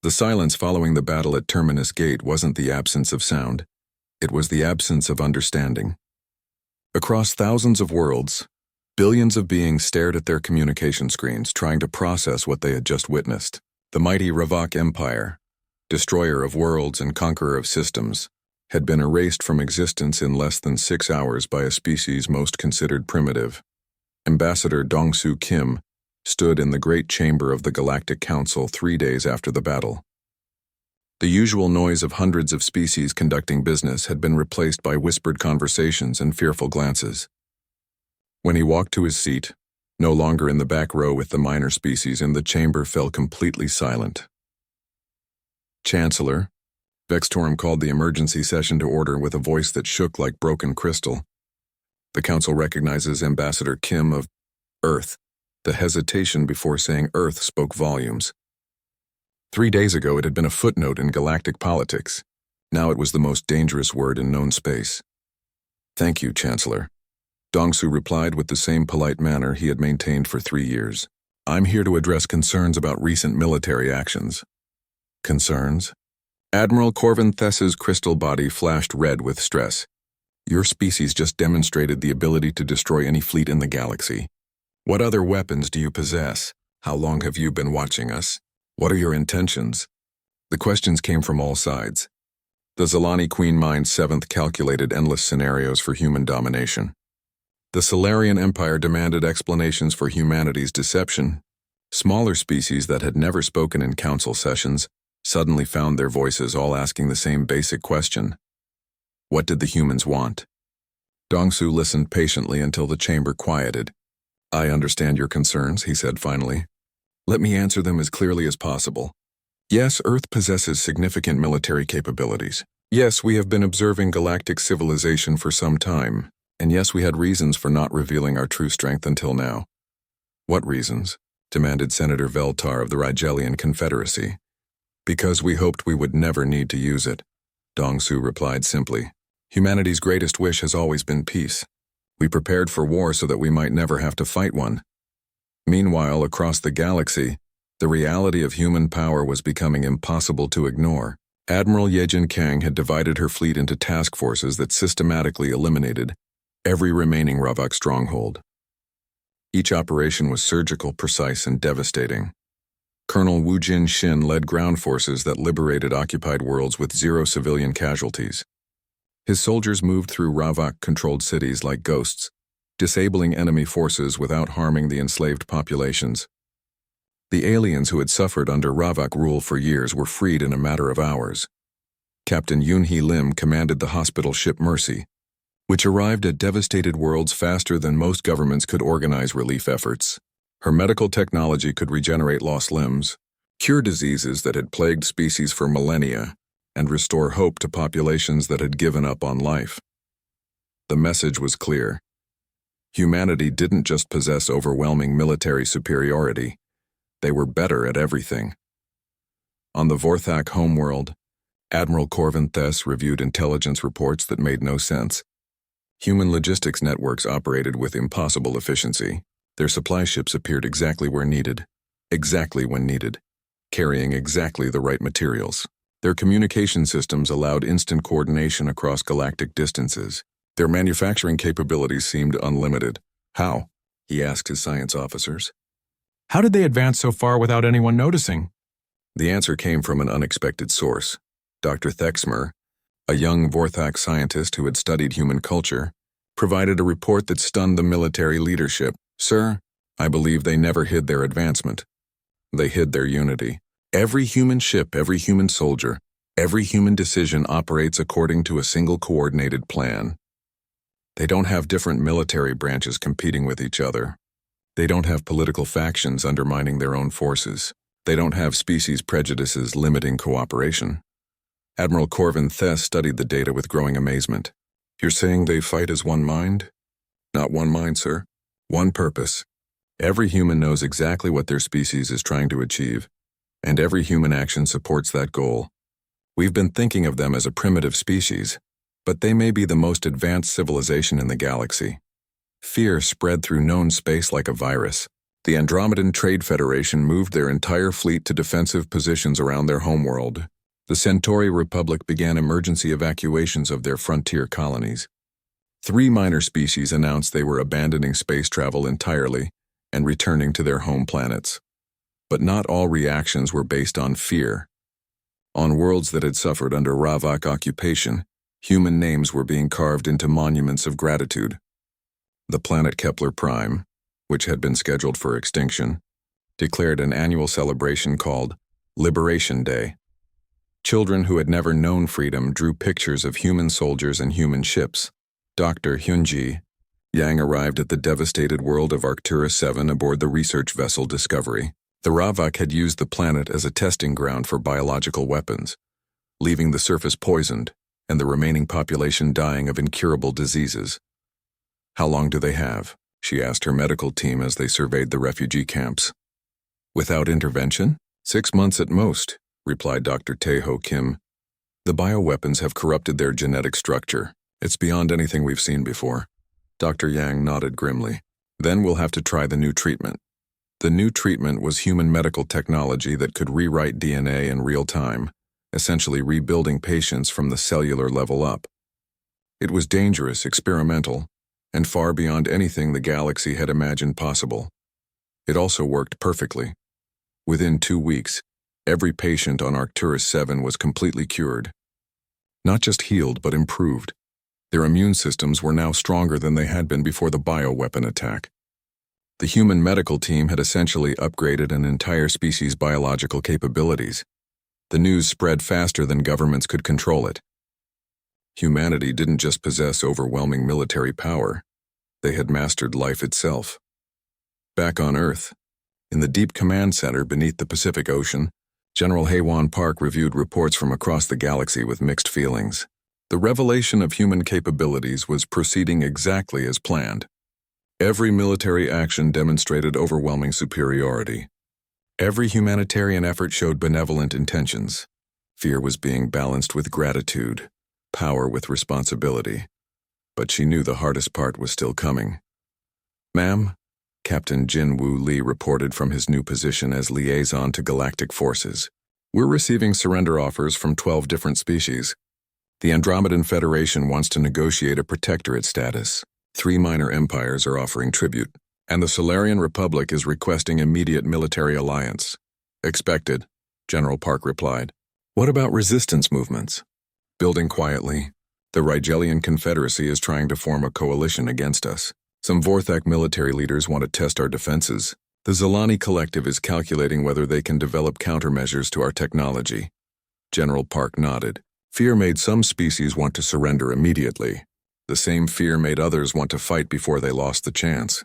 The silence following the battle at Terminus Gate wasn't the absence of sound. It was the absence of understanding. Across thousands of worlds, billions of beings stared at their communication screens, trying to process what they had just witnessed. The mighty Ravok Empire, destroyer of worlds and conqueror of systems, had been erased from existence in less than 6 hours by a species most considered primitive. Ambassador Dongsu Kim stood in the great chamber of the Galactic Council 3 days after the battle. The usual noise of hundreds of species conducting business had been replaced by whispered conversations and fearful glances. When he walked to his seat, no longer in the back row with the minor species, and the chamber fell completely silent. Chancellor, Vextorum called the emergency session to order with a voice that shook like broken crystal. The council recognizes Ambassador Kim of Earth. The hesitation before saying Earth spoke volumes. 3 days ago it had been a footnote in galactic politics. Now it was the most dangerous word in known space. "Thank you, Chancellor." Dongsu replied with the same polite manner he had maintained for 3 years. "I'm here to address concerns about recent military actions." "Concerns?" Admiral Corvin Thess's crystal body flashed red with stress. "Your species just demonstrated the ability to destroy any fleet in the galaxy. What other weapons do you possess? How long have you been watching us? What are your intentions?" The questions came from all sides. The Zalani Queen Mind 7th calculated endless scenarios for human domination. The Solarian Empire demanded explanations for humanity's deception. Smaller species that had never spoken in council sessions suddenly found their voices, all asking the same basic question. What did the humans want? Dongsu listened patiently until the chamber quieted. "I understand your concerns," he said finally. "Let me answer them as clearly as possible. Yes, Earth possesses significant military capabilities. Yes, we have been observing galactic civilization for some time. And yes, we had reasons for not revealing our true strength until now." "What reasons?" demanded Senator Veltar of the Rigelian Confederacy. "Because we hoped we would never need to use it," Dongsu replied simply. "Humanity's greatest wish has always been peace. We prepared for war so that we might never have to fight one." Meanwhile, across the galaxy, the reality of human power was becoming impossible to ignore. Admiral Yejin Kang had divided her fleet into task forces that systematically eliminated every remaining Ravok stronghold. Each operation was surgical, precise, and devastating. Colonel Wu Jin Shin led ground forces that liberated occupied worlds with 0 civilian casualties. His soldiers moved through Ravok-controlled cities like ghosts, disabling enemy forces without harming the enslaved populations. The aliens who had suffered under Ravok rule for years were freed in a matter of hours. Captain Yoon-hee Lim commanded the hospital ship Mercy, which arrived at devastated worlds faster than most governments could organize relief efforts. Her medical technology could regenerate lost limbs, cure diseases that had plagued species for millennia, and restore hope to populations that had given up on life. The message was clear. Humanity didn't just possess overwhelming military superiority, they were better at everything. On the Vorthak homeworld, Admiral Corvin Thess reviewed intelligence reports that made no sense. Human logistics networks operated with impossible efficiency. Their supply ships appeared exactly where needed, exactly when needed, carrying exactly the right materials. Their communication systems allowed instant coordination across galactic distances. Their manufacturing capabilities seemed unlimited. "How?" he asked his science officers. "How did they advance so far without anyone noticing?" The answer came from an unexpected source. Dr. Thexmer, a young Vorthak scientist who had studied human culture, provided a report that stunned the military leadership. "Sir, I believe they never hid their advancement. They hid their unity. Every human ship, every human soldier, every human decision operates according to a single coordinated plan. They don't have different military branches competing with each other. They don't have political factions undermining their own forces. They don't have species prejudices limiting cooperation." Admiral Corvin Thess studied the data with growing amazement. "You're saying they fight as one mind?" "Not one mind, sir. One purpose. Every human knows exactly what their species is trying to achieve, and every human action supports that goal. We've been thinking of them as a primitive species, but they may be the most advanced civilization in the galaxy. Fear spread through known space like a virus. The Andromedan Trade Federation moved their entire fleet to defensive positions around their homeworld. The Centauri Republic began emergency evacuations of their frontier colonies. 3 minor species announced they were abandoning space travel entirely and returning to their home planets. But not all reactions were based on fear. On worlds that had suffered under Ravak occupation, human names were being carved into monuments of gratitude. The planet Kepler Prime, which had been scheduled for extinction, declared an annual celebration called Liberation Day. Children who had never known freedom drew pictures of human soldiers and human ships. Dr. Hyunji Yang arrived at the devastated world of Arcturus 7 aboard the research vessel Discovery. The Ravak had used the planet as a testing ground for biological weapons, leaving the surface poisoned and the remaining population dying of incurable diseases. "How long do they have?" she asked her medical team as they surveyed the refugee camps. "Without intervention? 6 months at most," replied Dr. Tae-ho Kim. "The bioweapons have corrupted their genetic structure. It's beyond anything we've seen before." Dr. Yang nodded grimly. "Then we'll have to try the new treatment." The new treatment was human medical technology that could rewrite DNA in real time, essentially rebuilding patients from the cellular level up. It was dangerous, experimental, and far beyond anything the galaxy had imagined possible. It also worked perfectly. Within 2 weeks, every patient on Arcturus 7 was completely cured. Not just healed, but improved. Their immune systems were now stronger than they had been before the bioweapon attack. The human medical team had essentially upgraded an entire species' biological capabilities. The news spread faster than governments could control it. Humanity didn't just possess overwhelming military power, they had mastered life itself. Back on Earth, in the deep command center beneath the Pacific Ocean, General Haewon Park reviewed reports from across the galaxy with mixed feelings. The revelation of human capabilities was proceeding exactly as planned. Every military action demonstrated overwhelming superiority. Every humanitarian effort showed benevolent intentions. Fear was being balanced with gratitude, power with responsibility. But she knew the hardest part was still coming. "Ma'am," Captain Jin-Woo Lee reported from his new position as liaison to galactic forces. "We're receiving surrender offers from 12 different species. The Andromedan Federation wants to negotiate a protectorate status. 3 minor empires are offering tribute, and the Solarian Republic is requesting immediate military alliance." "Expected," General Park replied. "What about resistance movements?" "Building quietly. The Rigelian Confederacy is trying to form a coalition against us. Some Vorthak military leaders want to test our defenses. The Zelani Collective is calculating whether they can develop countermeasures to our technology." General Park nodded. "Fear made some species want to surrender immediately. The same fear made others want to fight before they lost the chance.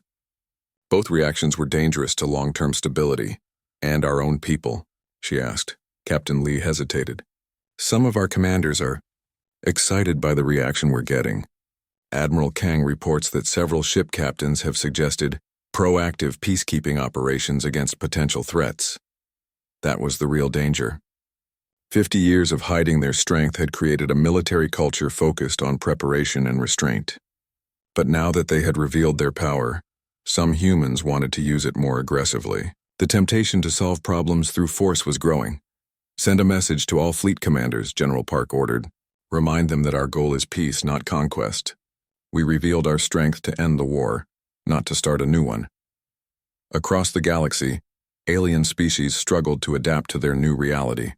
Both reactions were dangerous to long-term stability. And our own people," she asked. Captain Lee hesitated. "Some of our commanders are excited by the reaction we're getting. Admiral Kang reports that several ship captains have suggested proactive peacekeeping operations against potential threats. That was the real danger. 50 years of hiding their strength had created a military culture focused on preparation and restraint. But now that they had revealed their power, some humans wanted to use it more aggressively. The temptation to solve problems through force was growing. "Send a message to all fleet commanders," General Park ordered. "Remind them that our goal is peace, not conquest. We revealed our strength to end the war, not to start a new one." Across the galaxy, alien species struggled to adapt to their new reality.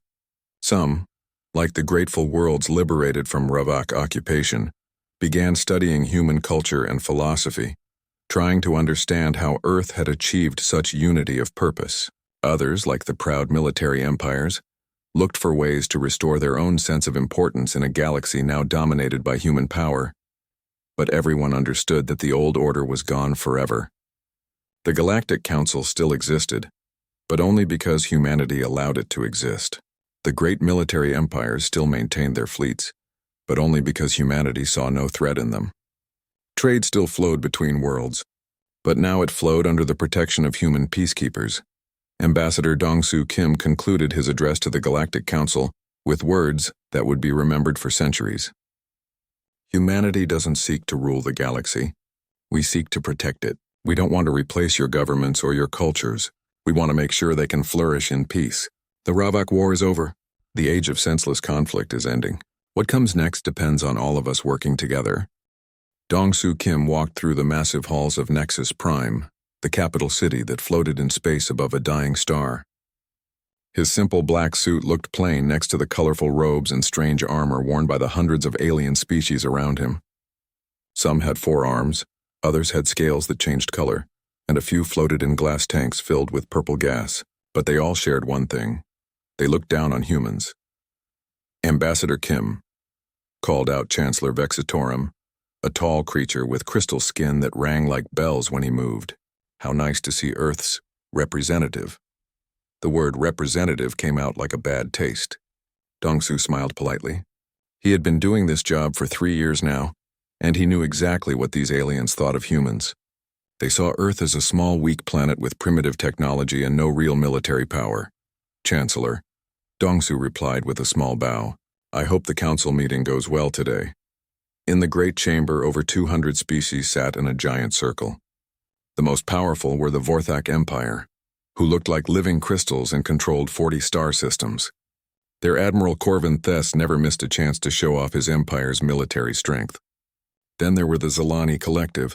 Some, like the grateful worlds liberated from Ravak occupation, began studying human culture and philosophy, trying to understand how Earth had achieved such unity of purpose. Others, like the proud military empires, looked for ways to restore their own sense of importance in a galaxy now dominated by human power. But everyone understood that the old order was gone forever. The Galactic Council still existed, but only because humanity allowed it to exist. The great military empires still maintained their fleets, but only because humanity saw no threat in them. Trade still flowed between worlds, but now it flowed under the protection of human peacekeepers. Ambassador Dong-Soo Kim concluded his address to the Galactic Council with words that would be remembered for centuries. "Humanity doesn't seek to rule the galaxy. We seek to protect it." We don't want to replace your governments or your cultures. We want to make sure they can flourish in peace. The HFY War is over. The age of senseless conflict is ending. What comes next depends on all of us working together. Dong-Soo Kim walked through the massive halls of Nexus Prime, the capital city that floated in space above a dying star. His simple black suit looked plain next to the colorful robes and strange armor worn by the hundreds of alien species around him. Some had 4 arms, others had scales that changed color, and a few floated in glass tanks filled with purple gas, but they all shared one thing. They looked down on humans. Ambassador Kim, called out Chancellor Vexitorum, a tall creature with crystal skin that rang like bells when he moved. How nice to see Earth's representative. The word representative came out like a bad taste. Dong-Soo smiled politely. He had been doing this job for 3 years now, and he knew exactly what these aliens thought of humans. They saw Earth as a small, weak planet with primitive technology and no real military power. Chancellor, Dong-Soo replied with a small bow. I hope the council meeting goes well today. In the great chamber, over 200 species sat in a giant circle. The most powerful were the Vorthak Empire, who looked like living crystals and controlled 40 star systems. Their Admiral Corvin Thess never missed a chance to show off his empire's military strength. Then there were the Zelani Collective,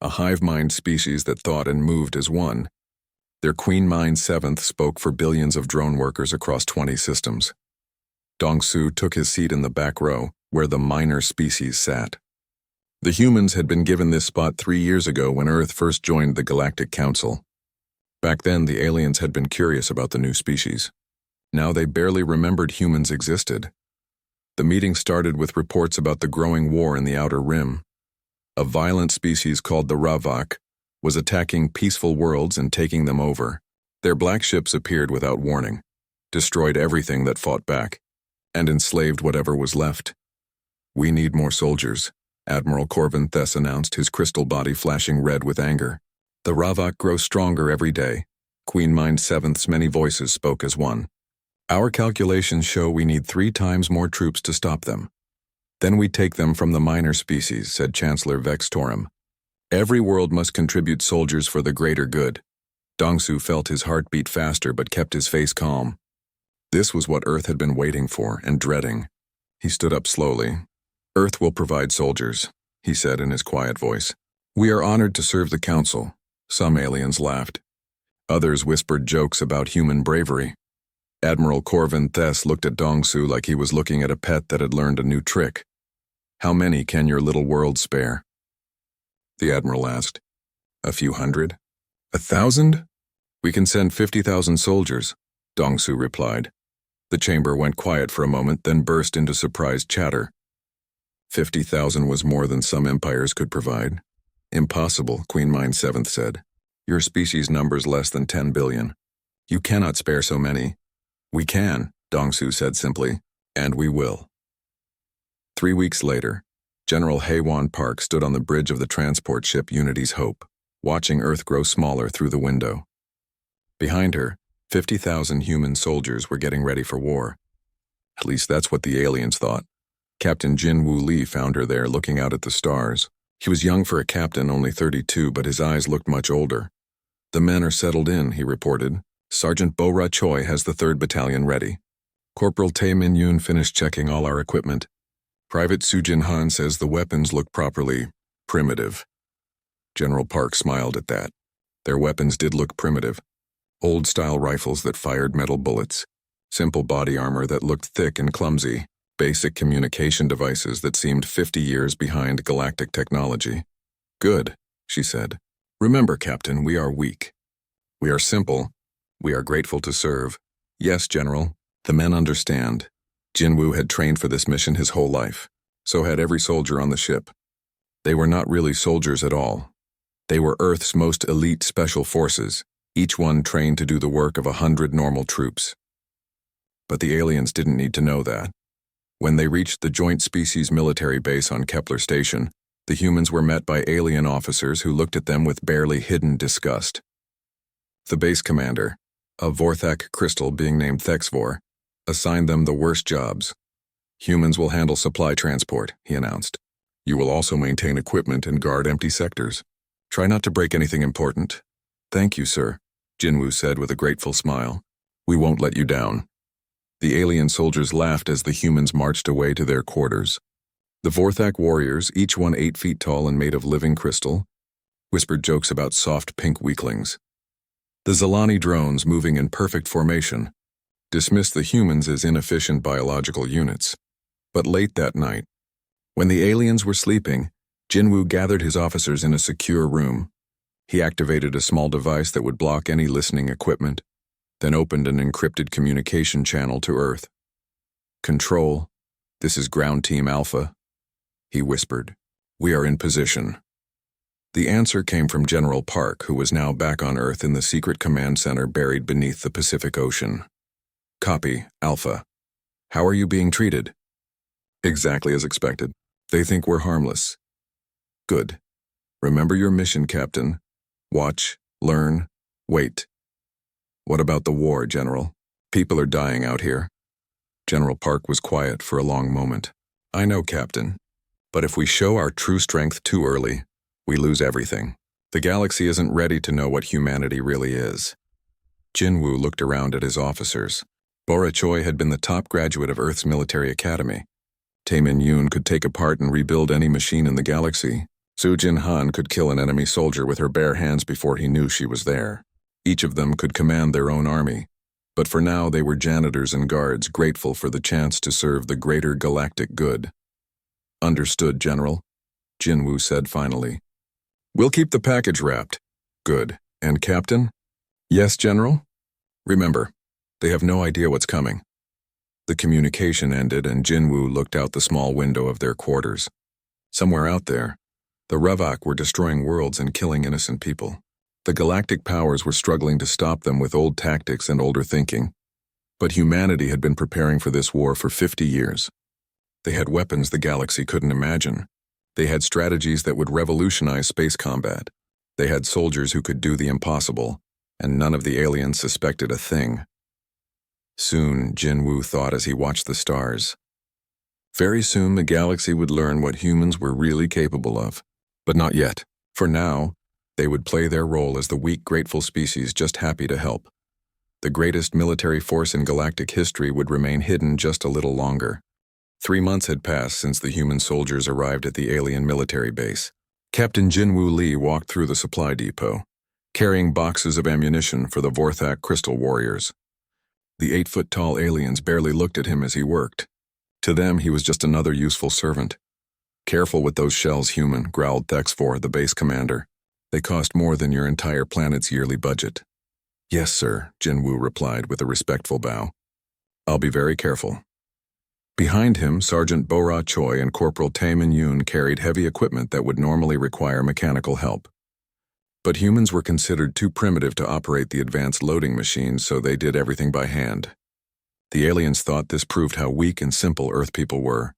a hive-mind species that thought and moved as one. Their Queen Mind 7th spoke for billions of drone workers across 20 systems. Dong-Soo took his seat in the back row, where the minor species sat. The humans had been given this spot 3 years ago when Earth first joined the Galactic Council. Back then, the aliens had been curious about the new species. Now they barely remembered humans existed. The meeting started with reports about the growing war in the Outer Rim. A violent species called the Ravak was attacking peaceful worlds and taking them over. Their black ships appeared without warning, destroyed everything that fought back, and enslaved whatever was left. We need more soldiers, Admiral Corvin Thess announced, his crystal body flashing red with anger. The Ravak grow stronger every day. Queen Mind 7th's many voices spoke as one. Our calculations show we need 3 times more troops to stop them. Then we take them from the minor species, said Chancellor Vexitorum. Every world must contribute soldiers for the greater good. Dong-Soo felt his heart beat faster but kept his face calm. This was what Earth had been waiting for and dreading. He stood up slowly. Earth will provide soldiers, he said in his quiet voice. We are honored to serve the council. Some aliens laughed. Others whispered jokes about human bravery. Admiral Corvin Thess looked at Dong-Soo like he was looking at a pet that had learned a new trick. How many can your little world spare? The Admiral asked. A few hundred? 1,000? We can send 50,000 soldiers, Dong-Soo replied. The chamber went quiet for a moment, then burst into surprised chatter. 50,000 was more than some empires could provide. Impossible, Queen Mind 7th said. Your species numbers less than 10 billion. You cannot spare so many. We can, Dong-Soo said simply, and we will. 3 weeks later, General Haewon Park stood on the bridge of the transport ship Unity's Hope, watching Earth grow smaller through the window. Behind her, 50,000 human soldiers were getting ready for war. At least that's what the aliens thought. Captain Jin Woo Lee found her there looking out at the stars. He was young for a captain, only 32, but his eyes looked much older. The men are settled in, he reported. Sergeant Bo-Ra Choi has the 3rd Battalion ready. Corporal Tae Min-yoon finished checking all our equipment. Private Soo-Jin Han says the weapons look properly primitive. General Park smiled at that. Their weapons did look primitive. Old-style rifles that fired metal bullets. Simple body armor that looked thick and clumsy. Basic communication devices that seemed 50 years behind galactic technology. Good, she said. Remember, Captain, we are weak. We are simple. We are grateful to serve. Yes, General, the men understand. Jinwoo had trained for this mission his whole life. So had every soldier on the ship. They were not really soldiers at all. They were Earth's most elite special forces, each one trained to do the work of 100 normal troops. But the aliens didn't need to know that. When they reached the Joint Species military base on Kepler Station, the humans were met by alien officers who looked at them with barely hidden disgust. The base commander, a Vorthak crystal being named Thexvor, assigned them the worst jobs. Humans will handle supply transport, he announced. You will also maintain equipment and guard empty sectors. Try not to break anything important. Thank you, sir, Jinwoo said with a grateful smile. We won't let you down. The alien soldiers laughed as the humans marched away to their quarters. The Vorthak warriors, each one 8 feet tall and made of living crystal, whispered jokes about soft pink weaklings. The Zalani drones, moving in perfect formation, dismissed the humans as inefficient biological units. But late that night, when the aliens were sleeping, Jinwoo gathered his officers in a secure room. He activated a small device that would block any listening equipment, then opened an encrypted communication channel to Earth. Control, this is Ground Team Alpha, he whispered. We are in position. The answer came from General Park, who was now back on Earth in the secret command center buried beneath the Pacific Ocean. Copy, Alpha. How are you being treated? Exactly as expected. They think we're harmless. Good. Remember your mission, Captain. Watch, learn, wait. What about the war, General? People are dying out here. General Park was quiet for a long moment. I know, Captain. But if we show our true strength too early, we lose everything. The galaxy isn't ready to know what humanity really is. Jinwoo looked around at his officers. Bora Choi had been the top graduate of Earth's military academy. Taemin Yoon could take apart and rebuild any machine in the galaxy. Su Jin Han could kill an enemy soldier with her bare hands before he knew she was there. Each of them could command their own army. But for now they were janitors and guards, grateful for the chance to serve the greater galactic good. Understood, General, Jinwoo said finally. We'll keep the package wrapped. Good. And Captain? Yes, General? Remember, they have no idea what's coming. The communication ended and Jinwoo looked out the small window of their quarters. Somewhere out there, the Revok were destroying worlds and killing innocent people. The galactic powers were struggling to stop them with old tactics and older thinking. But humanity had been preparing for this war for 50 years. They had weapons the galaxy couldn't imagine. They had strategies that would revolutionize space combat. They had soldiers who could do the impossible, and none of the aliens suspected a thing. Soon, Jinwoo thought as he watched the stars. Very soon the galaxy would learn what humans were really capable of. But not yet. For now, they would play their role as the weak, grateful species just happy to help. The greatest military force in galactic history would remain hidden just a little longer. 3 months had passed since the human soldiers arrived at the alien military base. Captain Jinwoo Lee walked through the supply depot, carrying boxes of ammunition for the Vorthak crystal warriors. The 8-foot-tall aliens barely looked at him as he worked. To them, he was just another useful servant. Careful with those shells, human, growled Thexfor, the base commander. They cost more than your entire planet's yearly budget. Yes, sir, Jinwoo replied with a respectful bow. I'll be very careful. Behind him, Sergeant Bora Choi and Corporal Taemin Yoon carried heavy equipment that would normally require mechanical help. But humans were considered too primitive to operate the advanced loading machines, so they did everything by hand. The aliens thought this proved how weak and simple Earth people were.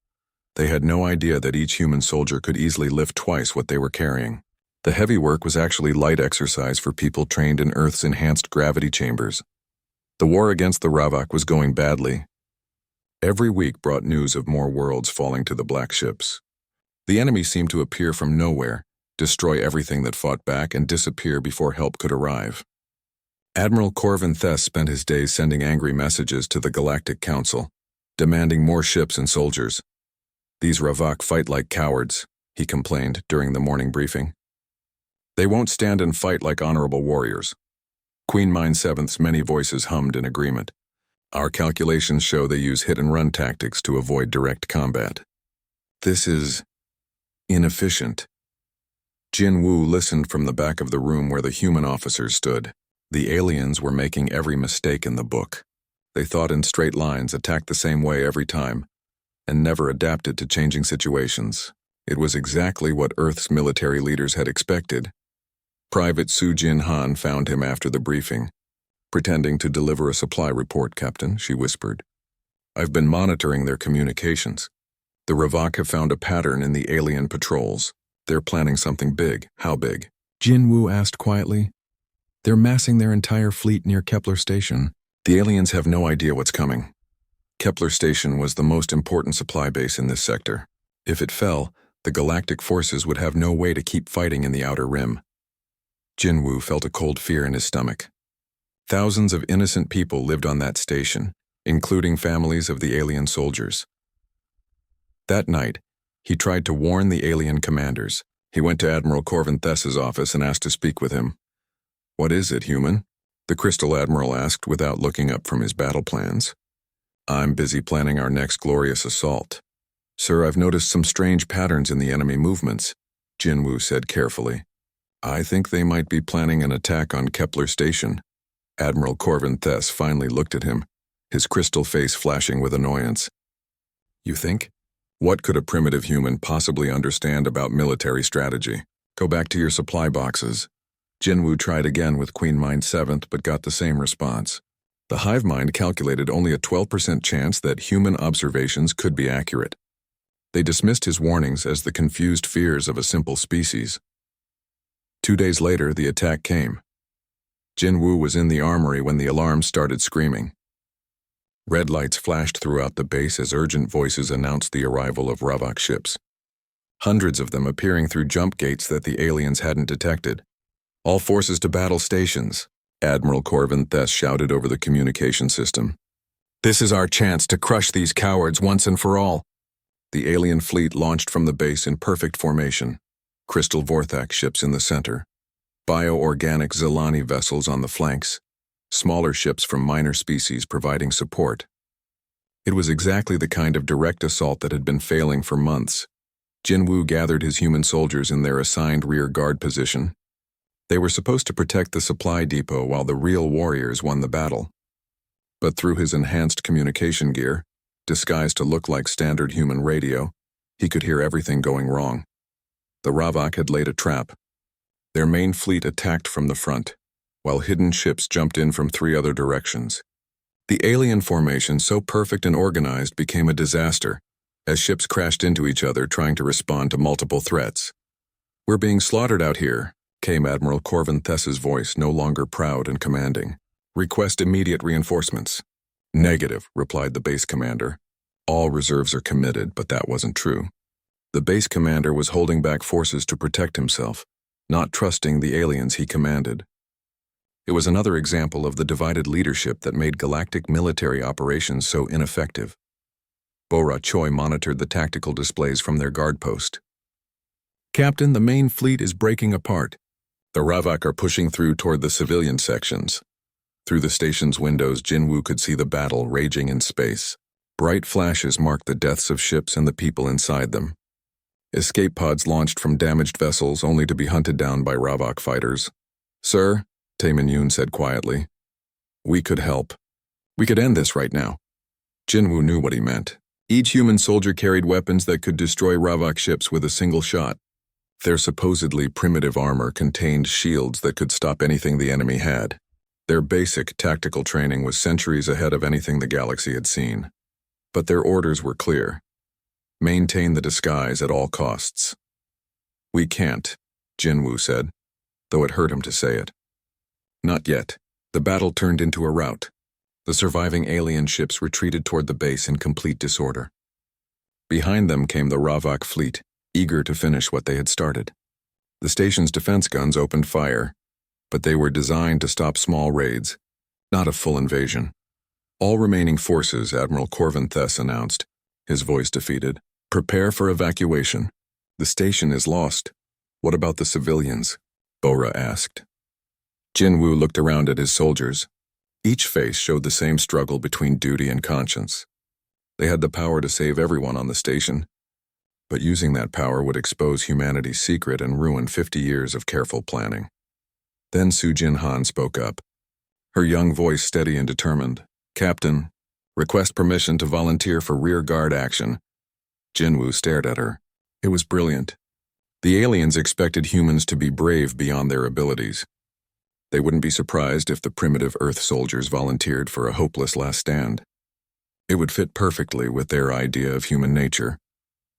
They had no idea that each human soldier could easily lift twice what they were carrying. The heavy work was actually light exercise for people trained in Earth's enhanced gravity chambers. The war against the Ravok was going badly. Every week brought news of more worlds falling to the black ships. The enemy seemed to appear from nowhere, destroy everything that fought back, and disappear before help could arrive. Admiral Corvin Thess spent his days sending angry messages to the Galactic Council, demanding more ships and soldiers. These Ravok fight like cowards, he complained during the morning briefing. They won't stand and fight like honorable warriors. Queen Mine 7th's many voices hummed in agreement. Our calculations show they use hit-and-run tactics to avoid direct combat. This is inefficient. Jinwoo listened from the back of the room where the human officers stood. The aliens were making every mistake in the book. They thought in straight lines, attacked the same way every time, and never adapted to changing situations. It was exactly what Earth's military leaders had expected. Private Su Jin Han found him after the briefing. Pretending to deliver a supply report, Captain, she whispered. I've been monitoring their communications. The Ravok have found a pattern in the alien patrols. They're planning something big. How big? Jinwoo asked quietly. They're massing their entire fleet near Kepler Station. The aliens have no idea what's coming. Kepler Station was the most important supply base in this sector. If it fell, the galactic forces would have no way to keep fighting in the Outer Rim. Jinwoo felt a cold fear in his stomach. Thousands of innocent people lived on that station, including families of the alien soldiers. That night, he tried to warn the alien commanders. He went to Admiral Corvin Thess's office and asked to speak with him. "What is it, human?" the Crystal Admiral asked without looking up from his battle plans. "I'm busy planning our next glorious assault. Sir, I've noticed some strange patterns in the enemy movements," Jinwoo said carefully. "I think they might be planning an attack on Kepler Station." Admiral Corvin Thess finally looked at him, his crystal face flashing with annoyance. "You think? What could a primitive human possibly understand about military strategy? Go back to your supply boxes." Jinwoo tried again with Queen Mind 7th but got the same response. The hive mind calculated only a 12% chance that human observations could be accurate. They dismissed his warnings as the confused fears of a simple species. 2 days later, the attack came. Jinwoo was in the armory when the alarm started screaming. Red lights flashed throughout the base as urgent voices announced the arrival of Ravok ships. Hundreds of them appearing through jump gates that the aliens hadn't detected. "All forces to battle stations," Admiral Corvin Thess shouted over the communication system. "This is our chance to crush these cowards once and for all." The alien fleet launched from the base in perfect formation. Crystal Vorthak ships in the center. Bioorganic Zelani vessels on the flanks. Smaller ships from minor species providing support. It was exactly the kind of direct assault that had been failing for months. Jinwoo gathered his human soldiers in their assigned rear guard position. They were supposed to protect the supply depot while the real warriors won the battle. But through his enhanced communication gear, disguised to look like standard human radio, he could hear everything going wrong. The Ravok had laid a trap. Their main fleet attacked from the front, while hidden ships jumped in from 3 other directions. The alien formation, so perfect and organized, became a disaster, as ships crashed into each other trying to respond to multiple threats. "We're being slaughtered out here," came Admiral Corvin Thess's voice, no longer proud and commanding. "Request immediate reinforcements." "Negative," replied the base commander. All reserves are committed, but that wasn't true. The base commander was holding back forces to protect himself, not trusting the aliens he commanded. It was another example of the divided leadership that made galactic military operations so ineffective. Bora Choi monitored the tactical displays from their guard post. "Captain, the main fleet is breaking apart. The Ravok are pushing through toward the civilian sections." Through the station's windows, Jinwoo could see the battle raging in space. Bright flashes marked the deaths of ships and the people inside them. Escape pods launched from damaged vessels only to be hunted down by Ravok fighters. "Sir," Taemin Yoon said quietly, "we could help. We could end this right now." Jinwoo knew what he meant. Each human soldier carried weapons that could destroy Ravok ships with a single shot. Their supposedly primitive armor contained shields that could stop anything the enemy had. Their basic tactical training was centuries ahead of anything the galaxy had seen. But their orders were clear. Maintain the disguise at all costs. "We can't," Jinwoo said, though it hurt him to say it. Not yet. The battle turned into a rout. The surviving alien ships retreated toward the base in complete disorder. Behind them came the Ravok fleet, eager to finish what they had started. The station's defense guns opened fire, but they were designed to stop small raids, not a full invasion. "All remaining forces," Admiral Corvin Thess announced, his voice defeated. "Prepare for evacuation. The station is lost." "What about the civilians?" Bora asked. Jinwoo looked around at his soldiers. Each face showed the same struggle between duty and conscience. They had the power to save everyone on the station, but using that power would expose humanity's secret and ruin 50 years of careful planning. Then Su Jin Han spoke up, her young voice steady and determined. "Captain, request permission to volunteer for rear guard action." Jinwoo stared at her. It was brilliant. The aliens expected humans to be brave beyond their abilities. They wouldn't be surprised if the primitive Earth soldiers volunteered for a hopeless last stand. It would fit perfectly with their idea of human nature.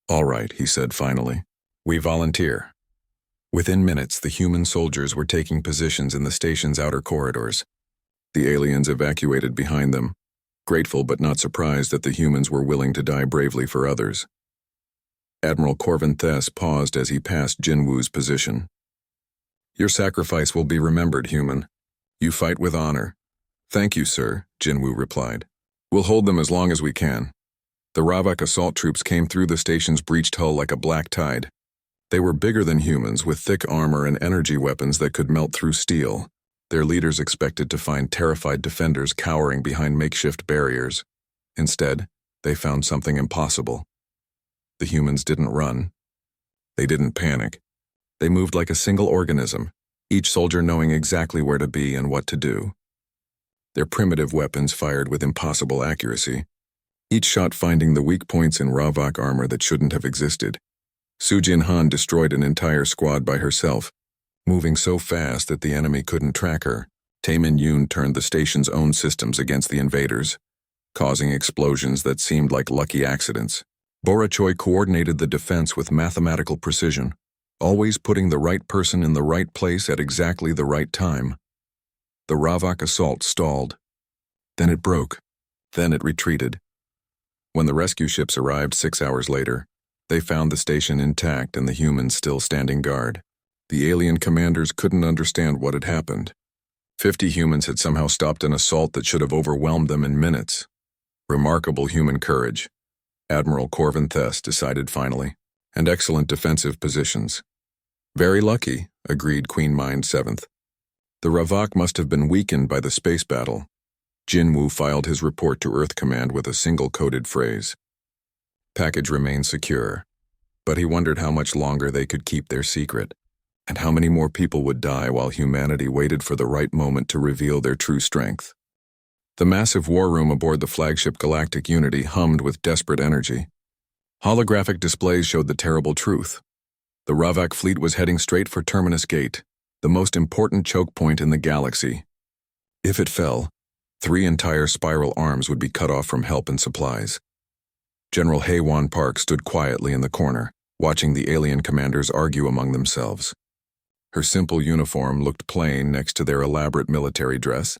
"All right," he said finally. "We volunteer." Within minutes, the human soldiers were taking positions in the station's outer corridors. The aliens evacuated behind them, grateful but not surprised that the humans were willing to die bravely for others. Admiral Corvin Thess paused as he passed Jinwoo's position. Your sacrifice will be remembered, human. You fight with honor. Thank you, sir, Jinwoo replied. We'll hold them as long as we can. The Ravak assault troops came through the station's breached hull like a black tide. They were bigger than humans, with thick armor and energy weapons that could melt through steel. Their leaders expected to find terrified defenders cowering behind makeshift barriers. Instead, they found something impossible. The humans didn't run. They didn't panic. They moved like a single organism, each soldier knowing exactly where to be and what to do. Their primitive weapons fired with impossible accuracy, each shot finding the weak points in Ravak armor that shouldn't have existed. Sujin Han destroyed an entire squad by herself, moving so fast that the enemy couldn't track her. Taemin Yoon turned the station's own systems against the invaders, causing explosions that seemed like lucky accidents. Bora Choi coordinated the defense with mathematical precision, always putting the right person in the right place at exactly the right time. The Ravak assault stalled. Then it broke. Then it retreated. When the rescue ships arrived 6 hours later, they found the station intact and the humans still standing guard. The alien commanders couldn't understand what had happened. 50 humans had somehow stopped an assault that should have overwhelmed them in minutes. Remarkable human courage, Admiral Corvin Thess decided finally, and excellent defensive positions. Very lucky, agreed Queen Mind 7th. The Ravak must have been weakened by the space battle. Jinwoo filed his report to Earth Command with a single coded phrase. Package remained secure, but he wondered how much longer they could keep their secret, and how many more people would die while humanity waited for the right moment to reveal their true strength. The massive war room aboard the flagship Galactic Unity hummed with desperate energy. Holographic displays showed the terrible truth. The Ravak fleet was heading straight for Terminus Gate, the most important choke point in the galaxy. If it fell, 3 entire spiral arms would be cut off from help and supplies. General Haewon Park stood quietly in the corner, watching the alien commanders argue among themselves. Her simple uniform looked plain next to their elaborate military dress,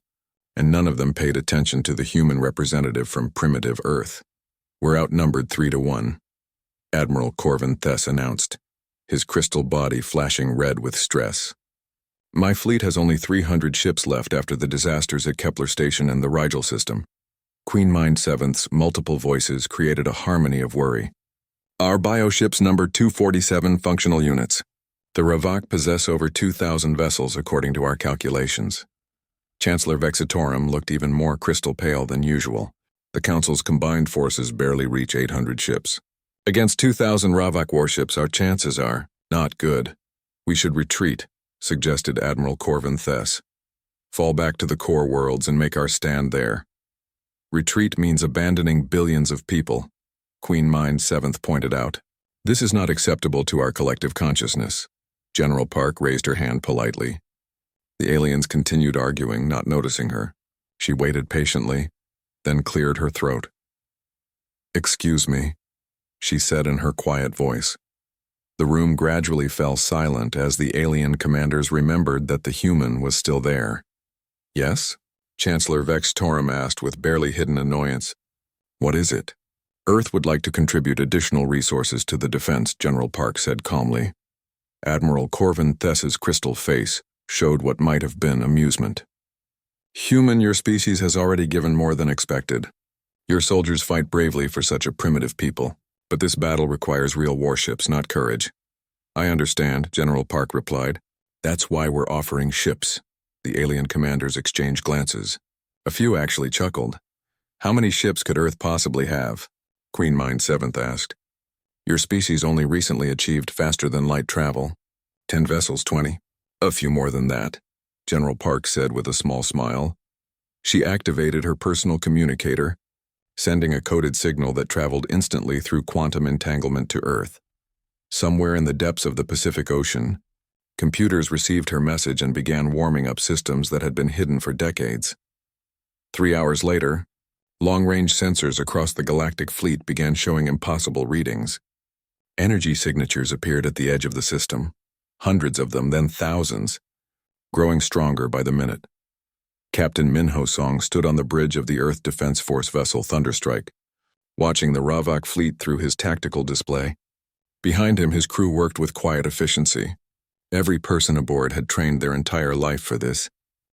and none of them paid attention to the human representative from primitive Earth. We're outnumbered 3-1, Admiral Corvin Thess announced, his crystal body flashing red with stress. My fleet has only 300 ships left after the disasters at Kepler Station and the Rigel system. Queen Mind 7th's multiple voices created a harmony of worry. Our bioships number 247 functional units. The Ravak possess over 2,000 vessels according to our calculations. Chancellor Vexitorum looked even more crystal pale than usual. The Council's combined forces barely reach 800 ships. Against 2,000 Ravak warships, our chances are not good. We should retreat, suggested Admiral Corvin Thess. Fall back to the core worlds and make our stand there. Retreat means abandoning billions of people, Queen Mind 7th pointed out. This is not acceptable to our collective consciousness. General Park raised her hand politely. The aliens continued arguing, not noticing her. She waited patiently, then cleared her throat. Excuse me, she said in her quiet voice. The room gradually fell silent as the alien commanders remembered that the human was still there. Yes? Chancellor Vexitorum asked with barely hidden annoyance. What is it? Earth would like to contribute additional resources to the defense, General Park said calmly. Admiral Corvin Thess's crystal face showed what might have been amusement. Human, your species has already given more than expected. Your soldiers fight bravely for such a primitive people, but this battle requires real warships, not courage. I understand, General Park replied. That's why we're offering ships. The alien commanders exchanged glances. A few actually chuckled. How many ships could Earth possibly have? Queen Mind 7th asked. Your species only recently achieved faster-than-light travel. 10 vessels, 20. A few more than that, General Park said with a small smile. She activated her personal communicator, sending a coded signal that traveled instantly through quantum entanglement to Earth. Somewhere in the depths of the Pacific Ocean, computers received her message and began warming up systems that had been hidden for decades. 3 hours later, long-range sensors across the galactic fleet began showing impossible readings. Energy signatures appeared at the edge of the system, hundreds of them, then thousands, growing stronger by the minute. Captain Minho Song stood on the bridge of the Earth Defense Force vessel Thunderstrike, watching the Ravak fleet through his tactical display. Behind him, his crew worked with quiet efficiency, Every person aboard had trained their entire life for this.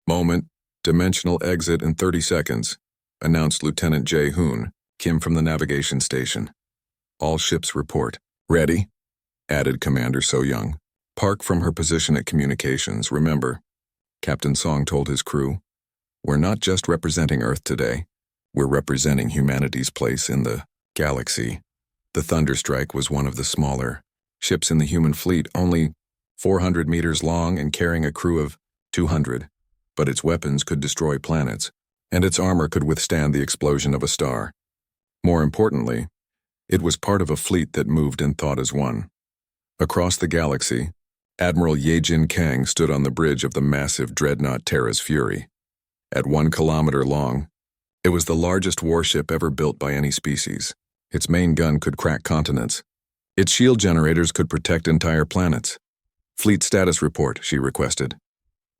Moment, dimensional exit in 30 seconds, announced Lieutenant Jae Hoon, Kim from the navigation station. All ships report. Ready? Added Commander So Young. Park from her position at communications. Remember, Captain Song told his crew, we're not just representing Earth today. We're representing humanity's place in the galaxy. The Thunderstrike was one of the smaller ships in the human fleet, only 400 meters long and carrying a crew of 200. But its weapons could destroy planets, and its armor could withstand the explosion of a star. More importantly, it was part of a fleet that moved and thought as one. Across the galaxy, Admiral Ye-Jin Kang stood on the bridge of the massive dreadnought Terra's Fury. At 1 kilometer long, it was the largest warship ever built by any species. Its main gun could crack continents. Its shield generators could protect entire planets. Fleet status report, she requested.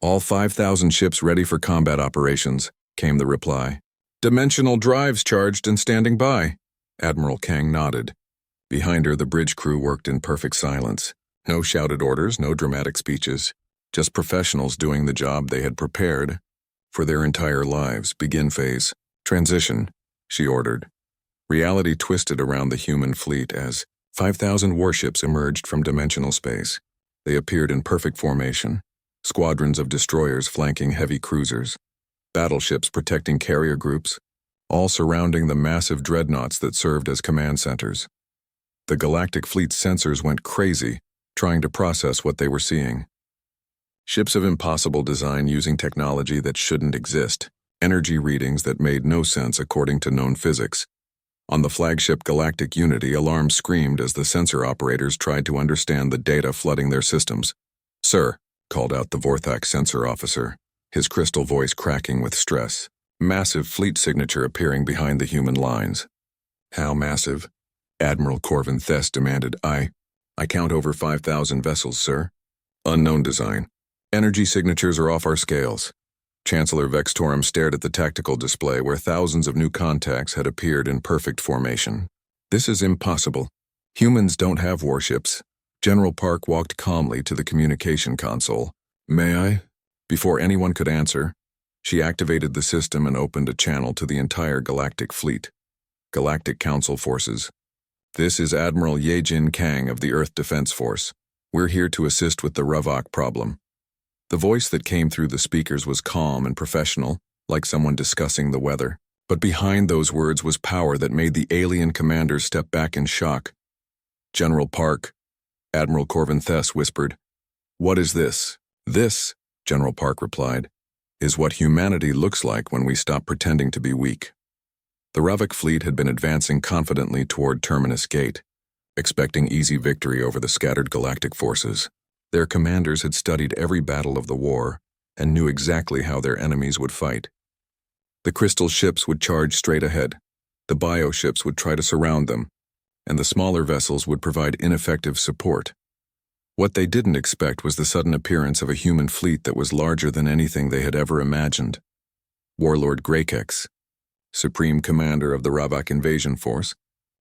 All 5,000 ships ready for combat operations, came the reply. Dimensional drives charged and standing by. Admiral Kang nodded. Behind her, the bridge crew worked in perfect silence. No shouted orders, no dramatic speeches. Just professionals doing the job they had prepared for their entire lives. Begin phase. Transition, she ordered. Reality twisted around the human fleet as 5,000 warships emerged from dimensional space. They appeared in perfect formation. Squadrons of destroyers flanking heavy cruisers. Battleships protecting carrier groups, all surrounding the massive dreadnoughts that served as command centers. The Galactic Fleet's sensors went crazy, trying to process what they were seeing. Ships of impossible design using technology that shouldn't exist, energy readings that made no sense according to known physics. On the flagship Galactic Unity, alarms screamed as the sensor operators tried to understand the data flooding their systems. Sir, called out the Vorthak sensor officer, his crystal voice cracking with stress. Massive fleet signature appearing behind the human lines. How massive? Admiral Corvin Thess demanded. I count over 5,000 vessels, sir. Unknown design. Energy signatures are off our scales. Chancellor Vextorum stared at the tactical display where thousands of new contacts had appeared in perfect formation. This is impossible. Humans don't have warships. General Park walked calmly to the communication console. May I? Before anyone could answer, she activated the system and opened a channel to the entire Galactic Fleet. Galactic Council Forces. This is Admiral Ye-Jin Kang of the Earth Defense Force. We're here to assist with the Ravok problem. The voice that came through the speakers was calm and professional, like someone discussing the weather. But behind those words was power that made the alien commanders step back in shock. General Park, Admiral Corvin Thess whispered. What is this? This, General Park replied, is what humanity looks like when we stop pretending to be weak. The Ravok fleet had been advancing confidently toward Terminus Gate, expecting easy victory over the scattered galactic forces. Their commanders had studied every battle of the war and knew exactly how their enemies would fight. The crystal ships would charge straight ahead, the bioships would try to surround them, and the smaller vessels would provide ineffective support. What they didn't expect was the sudden appearance of a human fleet that was larger than anything they had ever imagined. Warlord Greykex, Supreme Commander of the Ravok Invasion Force,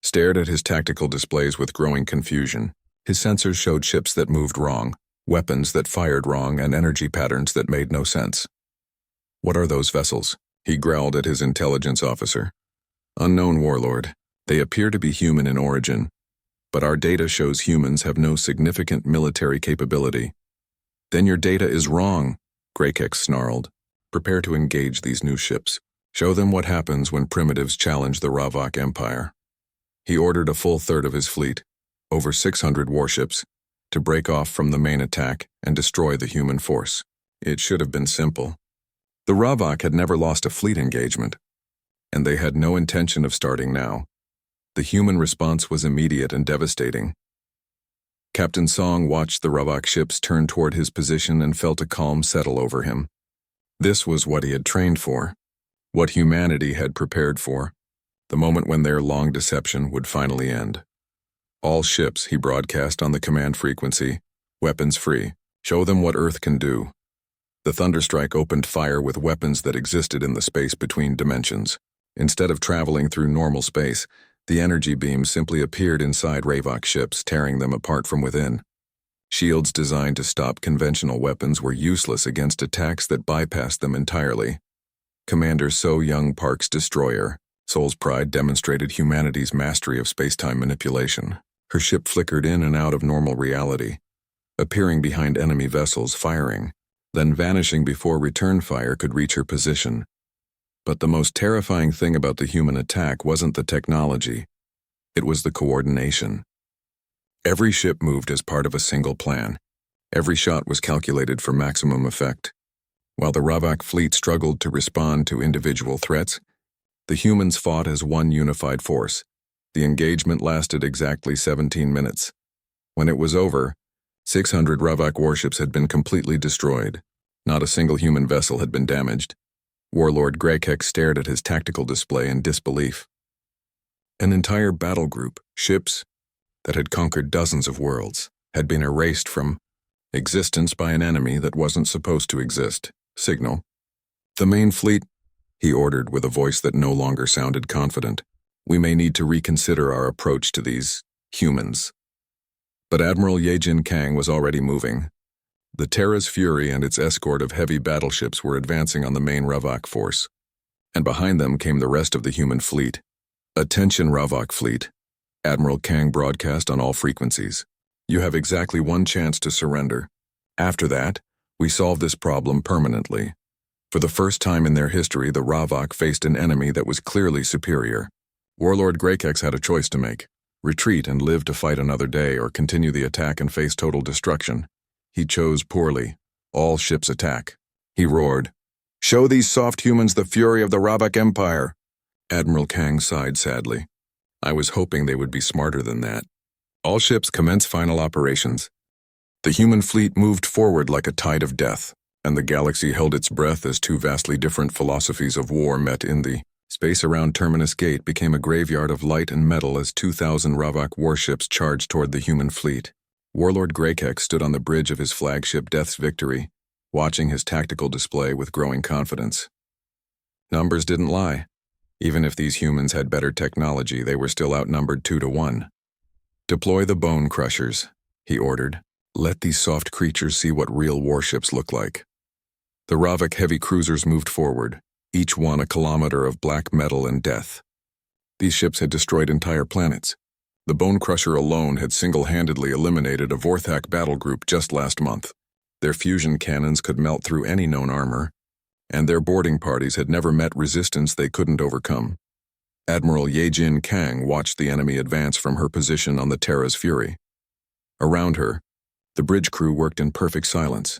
stared at his tactical displays with growing confusion. His sensors showed ships that moved wrong, weapons that fired wrong, and energy patterns that made no sense. What are those vessels? He growled at his intelligence officer. Unknown, Warlord. They appear to be human in origin, but our data shows humans have no significant military capability. Then your data is wrong, Greykex snarled. Prepare to engage these new ships. Show them what happens when primitives challenge the Ravok Empire. He ordered a full third of his fleet, over 600 warships, to break off from the main attack and destroy the human force. It should have been simple. The Ravok had never lost a fleet engagement, and they had no intention of starting now. The human response was immediate and devastating. Captain Song watched the Ravok ships turn toward his position and felt a calm settle over him. This was what he had trained for, what humanity had prepared for, the moment when their long deception would finally end. All ships, he broadcast on the command frequency, weapons free. Show them what Earth can do. The Thunderstrike opened fire with weapons that existed in the space between dimensions. Instead of traveling through normal space, the energy beams simply appeared inside Ravok ships, tearing them apart from within. Shields designed to stop conventional weapons were useless against attacks that bypassed them entirely. Commander So-Young Park's destroyer, Soul's Pride, demonstrated humanity's mastery of space-time manipulation. Her ship flickered in and out of normal reality, appearing behind enemy vessels firing, then vanishing before return fire could reach her position. But the most terrifying thing about the human attack wasn't the technology. It was the coordination. Every ship moved as part of a single plan. Every shot was calculated for maximum effect. While the Ravak fleet struggled to respond to individual threats, the humans fought as one unified force. The engagement lasted exactly 17 minutes. When it was over, 600 Ravak warships had been completely destroyed. Not a single human vessel had been damaged. Warlord Greykek stared at his tactical display in disbelief. An entire battle group, ships that had conquered dozens of worlds, had been erased from existence by an enemy that wasn't supposed to exist. Signal. The main fleet, he ordered with a voice that no longer sounded confident. We may need to reconsider our approach to these humans. But Admiral Yejin Kang was already moving. The Terra's Fury and its escort of heavy battleships were advancing on the main Ravak force, and behind them came the rest of the human fleet. Attention Ravak fleet. Admiral Kang broadcast on all frequencies. You have exactly one chance to surrender. After that, we solve this problem permanently. For the first time in their history, the Ravak faced an enemy that was clearly superior. Warlord Greykex had a choice to make: retreat and live to fight another day, or continue the attack and face total destruction. He chose poorly. All ships attack. He roared, "Show these soft humans the fury of the Ravak Empire." Admiral Kang sighed sadly. I was hoping they would be smarter than that. All ships commence final operations. The human fleet moved forward like a tide of death, and the galaxy held its breath as two vastly different philosophies of war met in the space around Terminus Gate became a graveyard of light and metal as 2,000 Ravak warships charged toward the human fleet. Warlord Greykek stood on the bridge of his flagship Death's Victory, watching his tactical display with growing confidence. Numbers didn't lie. Even if these humans had better technology, they were still outnumbered 2-1. Deploy the bone crushers, he ordered. Let these soft creatures see what real warships look like. The Ravak heavy cruisers moved forward, each one a kilometer of black metal and death. These ships had destroyed entire planets. The Bone Crusher alone had single-handedly eliminated a Vorthak battle group just last month. Their fusion cannons could melt through any known armor, and their boarding parties had never met resistance they couldn't overcome. Admiral Yejin Kang watched the enemy advance from her position on the Terra's Fury. Around her, the bridge crew worked in perfect silence,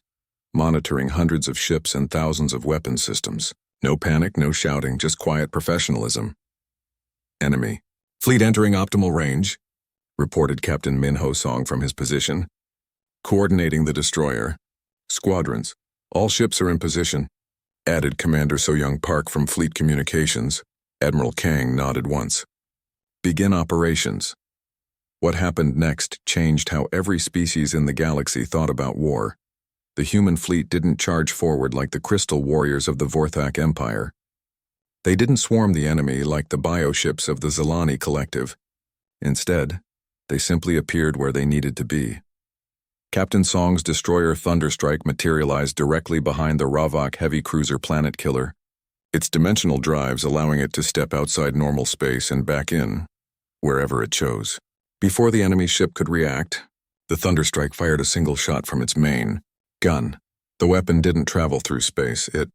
monitoring hundreds of ships and thousands of weapon systems. No panic, no shouting, just quiet professionalism. Enemy. Fleet entering optimal range, reported Captain Min Ho Song from his position. Coordinating the destroyer. Squadrons. All ships are in position, added Commander So-Young Park from Fleet Communications. Admiral Kang nodded once. Begin operations. What happened next changed how every species in the galaxy thought about war. The human fleet didn't charge forward like the crystal warriors of the Vorthak Empire. They didn't swarm the enemy like the bioships of the Zelani Collective. Instead, they simply appeared where they needed to be. Captain Song's destroyer Thunderstrike materialized directly behind the Ravak heavy cruiser Planet Killer, its dimensional drives allowing it to step outside normal space and back in, wherever it chose. Before the enemy ship could react, the Thunderstrike fired a single shot from its main gun. The weapon didn't travel through space. It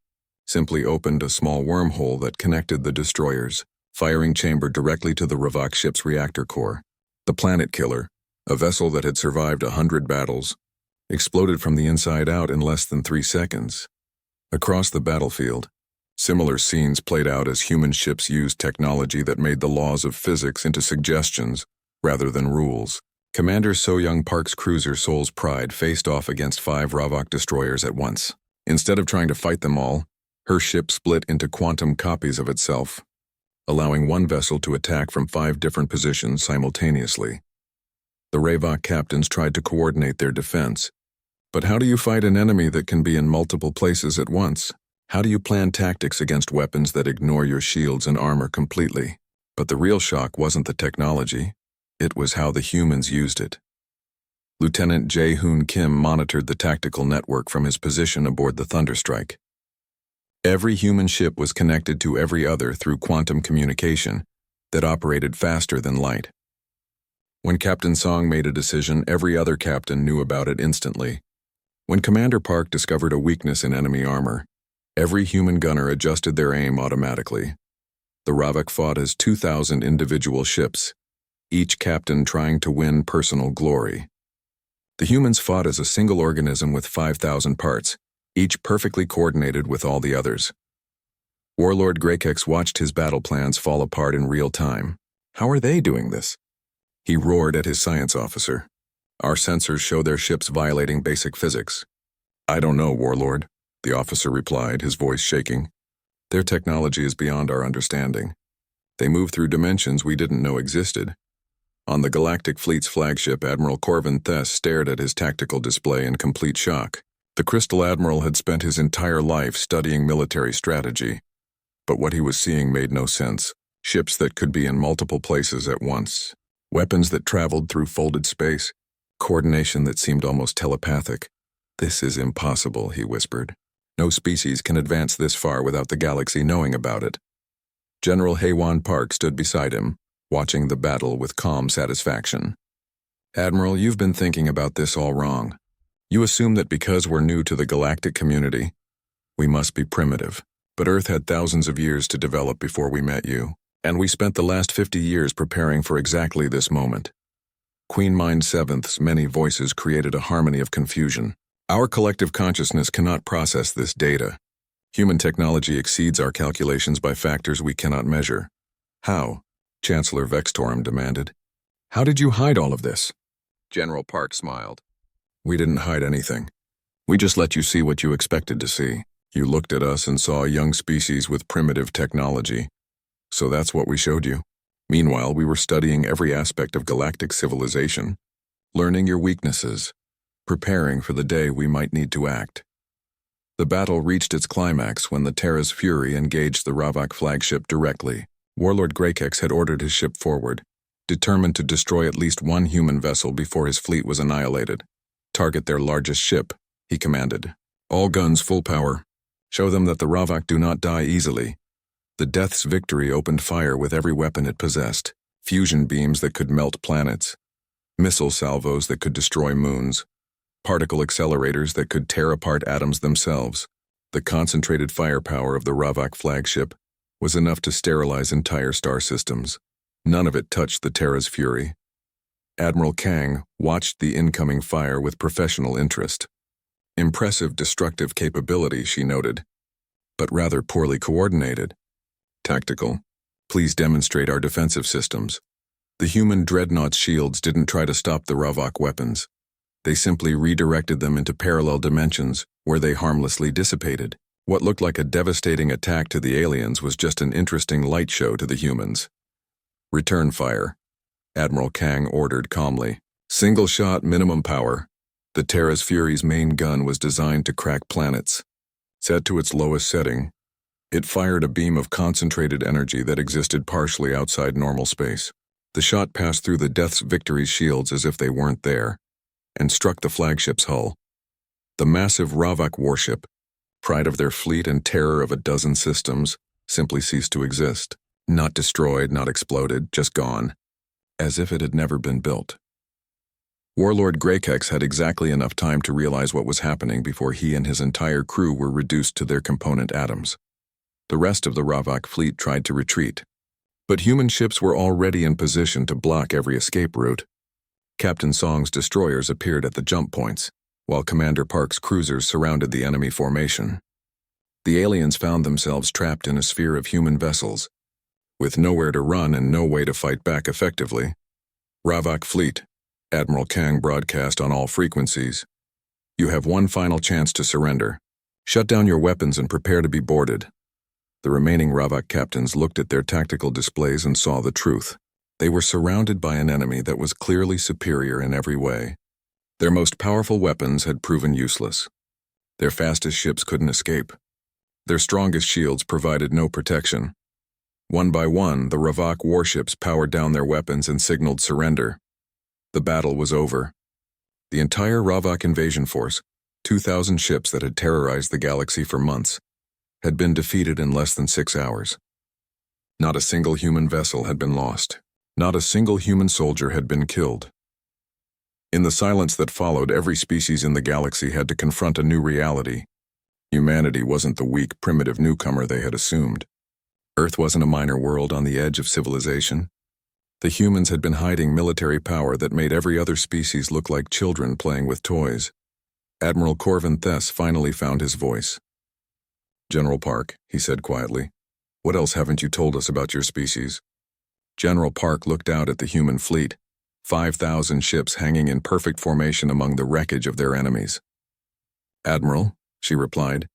simply opened a small wormhole that connected the destroyer's firing chamber directly to the Ravak ship's reactor core. The Planet Killer, a vessel that had survived 100 battles, exploded from the inside out in less than 3 seconds. Across the battlefield, similar scenes played out as human ships used technology that made the laws of physics into suggestions rather than rules. Commander So-Young Park's cruiser Soul's Pride faced off against 5 Ravak destroyers at once. Instead of trying to fight them all, her ship split into quantum copies of itself, allowing one vessel to attack from 5 different positions simultaneously. The Ravak captains tried to coordinate their defense. But how do you fight an enemy that can be in multiple places at once? How do you plan tactics against weapons that ignore your shields and armor completely? But the real shock wasn't the technology. It was how the humans used it. Lieutenant Jae-hoon Kim monitored the tactical network from his position aboard the Thunderstrike. Every human ship was connected to every other through quantum communication that operated faster than light. When Captain Song made a decision, every other captain knew about it instantly. When Commander Park discovered a weakness in enemy armor, every human gunner adjusted their aim automatically. The Ravak fought as 2,000 individual ships, each captain trying to win personal glory. The humans fought as a single organism with 5,000 parts, each perfectly coordinated with all the others. Warlord Greykex watched his battle plans fall apart in real time. How are they doing this? He roared at his science officer. Our sensors show their ships violating basic physics. I don't know, Warlord, the officer replied, his voice shaking. Their technology is beyond our understanding. They move through dimensions we didn't know existed. On the Galactic Fleet's flagship, Admiral Corvin Thess stared at his tactical display in complete shock. The Crystal Admiral had spent his entire life studying military strategy, but what he was seeing made no sense. Ships that could be in multiple places at once, weapons that traveled through folded space, coordination that seemed almost telepathic. This is impossible, he whispered. No species can advance this far without the galaxy knowing about it. General Haewon Park stood beside him, watching the battle with calm satisfaction. Admiral, you've been thinking about this all wrong. You assume that because we're new to the galactic community, we must be primitive. But Earth had thousands of years to develop before we met you, and we spent the last 50 years preparing for exactly this moment. Queen Mind Seventh's many voices created a harmony of confusion. Our collective consciousness cannot process this data. Human technology exceeds our calculations by factors we cannot measure. How? Chancellor Vextorum demanded. How did you hide all of this? General Park smiled. We didn't hide anything. We just let you see what you expected to see. You looked at us and saw a young species with primitive technology. So that's what we showed you. Meanwhile, we were studying every aspect of galactic civilization, learning your weaknesses, preparing for the day we might need to act. The battle reached its climax when the Terra's Fury engaged the Ravak flagship directly. Warlord Greykex had ordered his ship forward, determined to destroy at least one human vessel before his fleet was annihilated. Target their largest ship, he commanded. All guns full power. Show them that the Ravak do not die easily. The Death's Victory opened fire with every weapon it possessed. Fusion beams that could melt planets, missile salvos that could destroy moons, particle accelerators that could tear apart atoms themselves. The concentrated firepower of the Ravak flagship was enough to sterilize entire star systems. None of it touched the Terra's Fury. Admiral Kang watched the incoming fire with professional interest. Impressive destructive capability, she noted, but rather poorly coordinated. Tactical. Please demonstrate our defensive systems. The human dreadnought's shields didn't try to stop the Ravak weapons. They simply redirected them into parallel dimensions where they harmlessly dissipated. What looked like a devastating attack to the aliens was just an interesting light show to the humans. Return fire, Admiral Kang ordered calmly. Single shot, minimum power. The Terra's Fury's main gun was designed to crack planets. Set to its lowest setting, it fired a beam of concentrated energy that existed partially outside normal space. The shot passed through the Death's Victory's shields as if they weren't there, and struck the flagship's hull. The massive Ravak warship, pride of their fleet and terror of a dozen systems, simply ceased to exist. Not destroyed, not exploded, just gone, as if it had never been built. Warlord Greykex had exactly enough time to realize what was happening before he and his entire crew were reduced to their component atoms. The rest of the Ravak fleet tried to retreat, but human ships were already in position to block every escape route. Captain Song's destroyers appeared at the jump points, while Commander Park's cruisers surrounded the enemy formation. The aliens found themselves trapped in a sphere of human vessels, with nowhere to run and no way to fight back effectively. Ravak fleet, Admiral Kang broadcast on all frequencies. You have one final chance to surrender. Shut down your weapons and prepare to be boarded. The remaining Ravak captains looked at their tactical displays and saw the truth. They were surrounded by an enemy that was clearly superior in every way. Their most powerful weapons had proven useless. Their fastest ships couldn't escape. Their strongest shields provided no protection. One by one, the Ravak warships powered down their weapons and signaled surrender. The battle was over. The entire Ravak invasion force, 2,000 ships that had terrorized the galaxy for months, had been defeated in less than 6 hours. Not a single human vessel had been lost. Not a single human soldier had been killed. In the silence that followed, every species in the galaxy had to confront a new reality. Humanity wasn't the weak, primitive newcomer they had assumed. Earth wasn't a minor world on the edge of civilization. The humans had been hiding military power that made every other species look like children playing with toys. Admiral Corvin Thess finally found his voice. "General Park," he said quietly, "what else haven't you told us about your species?" General Park looked out at the human fleet, 5,000 ships hanging in perfect formation among the wreckage of their enemies. "Admiral," she replied,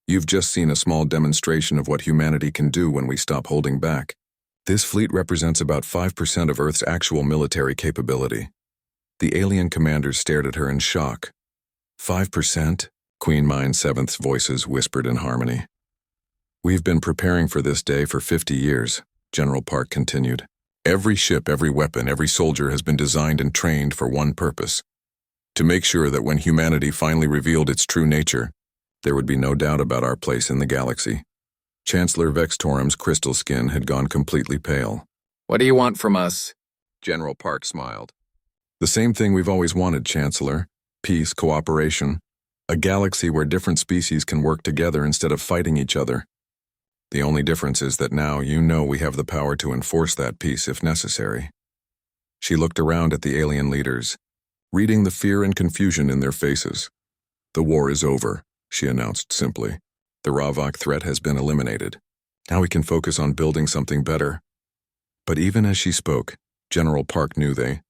"you've just seen a small demonstration of what humanity can do when we stop holding back. This fleet represents about 5% of Earth's actual military capability." The alien commanders stared at her in shock. 5%? Queen Mind Seventh's voices whispered in harmony. "We've been preparing for this day for 50 years, General Park continued. "Every ship, every weapon, every soldier has been designed and trained for one purpose: to make sure that when humanity finally revealed its true nature, there would be no doubt about our place in the galaxy." Chancellor Vextorum's crystal skin had gone completely pale. "What do you want from us?" General Park smiled. "The same thing we've always wanted, Chancellor. Peace, cooperation. A galaxy where different species can work together instead of fighting each other. The only difference is that now you know we have the power to enforce that peace if necessary." She looked around at the alien leaders, reading the fear and confusion in their faces. "The war is over," she announced simply. "The Ravak threat has been eliminated. Now we can focus on building something better." But even as she spoke, General Park knew they